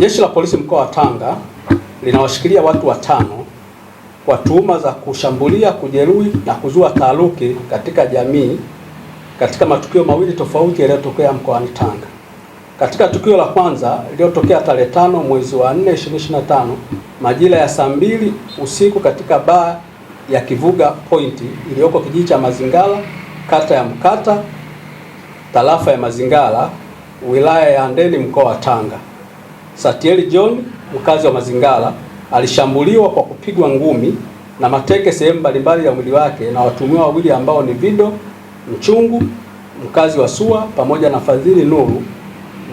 Jeshi la Polisi mkoa wa Tanga linawashikilia watu watano kwa tuhuma za kushambulia, kujeruhi na kuzua taharuki katika jamii katika matukio mawili tofauti yaliyotokea mkoani Tanga. Katika tukio la kwanza lililotokea tarehe 5 mwezi wa 4 2025 majira ya saa 2 usiku katika baa ya Kivuga Point iliyoko kijiji cha Mazingala, kata ya Mkata, tarafa ya Mazingala, wilaya ya Handeni, mkoa wa Tanga. Satieli John, mkazi wa Mazingala, alishambuliwa kwa kupigwa ngumi na mateke sehemu mbalimbali ya mwili wake na watuhumiwa wawili ambao ni Vido Mchungu, mkazi wa Sua, pamoja na Fadhili Nuru,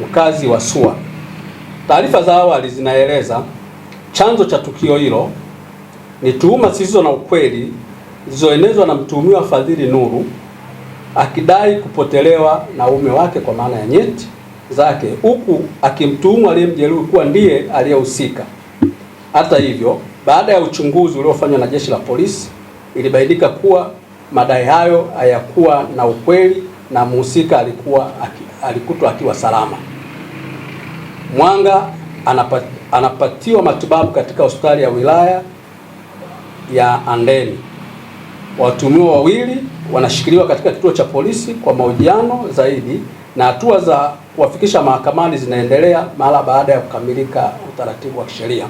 mkazi wa Sua. Taarifa za awali zinaeleza chanzo cha tukio hilo ni tuhuma zisizo na ukweli zilizoenezwa na mtuhumiwa Fadhili Nuru akidai kupotelewa na uume wake kwa maana ya nyeti zake, huku akimtuhumu aliyemjeruhi kuwa ndiye aliyehusika. Hata hivyo, baada ya uchunguzi uliofanywa na Jeshi la Polisi, ilibainika kuwa madai hayo hayakuwa na ukweli na mhusika alikutwa akiwa salama. Mwanga anapatiwa matibabu katika hospitali ya wilaya ya Handeni. Watuhumiwa wawili wanashikiliwa katika kituo cha polisi kwa mahojiano zaidi na hatua za kuwafikisha mahakamani zinaendelea mara baada ya kukamilika utaratibu wa kisheria.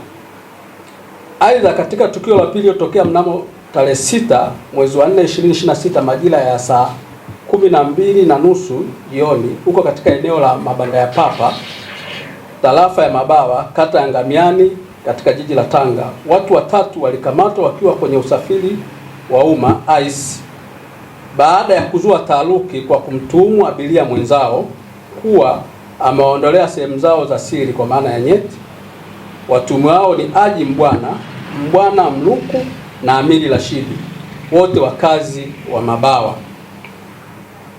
Aidha, katika tukio la pili lililotokea mnamo tarehe 6 mwezi wa 4 2026 majira ya saa 12:30 jioni huko katika eneo la Mabanda ya Papa, tarafa ya Mabawa, kata ya Ngamiani, katika jiji la Tanga, watu watatu walikamatwa wakiwa kwenye usafiri wa umma ICE baada ya kuzua taharuki kwa kumtuhumu abiria mwenzao kuwa ameondolea sehemu zao za siri kwa maana ya nyeti. Watuhumiwa hao ni Haji Mbwana Mluku na Amiri Rashidi, wote wakazi wa Mabawa.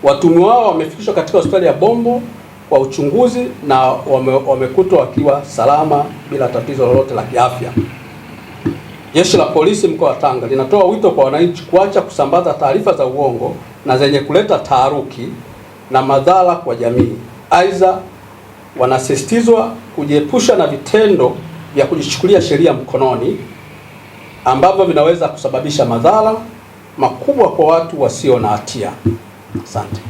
Watuhumiwa hao wamefikishwa katika hospitali ya Bombo kwa uchunguzi na wamekutwa wakiwa salama bila tatizo lolote la kiafya. Jeshi la Polisi mkoa wa Tanga linatoa wito kwa wananchi kuacha kusambaza taarifa za uongo na zenye kuleta taharuki na madhara kwa jamii. Aidha, wanasisitizwa kujiepusha na vitendo vya kujichukulia sheria mkononi ambavyo vinaweza kusababisha madhara makubwa kwa watu wasio na hatia. Asante.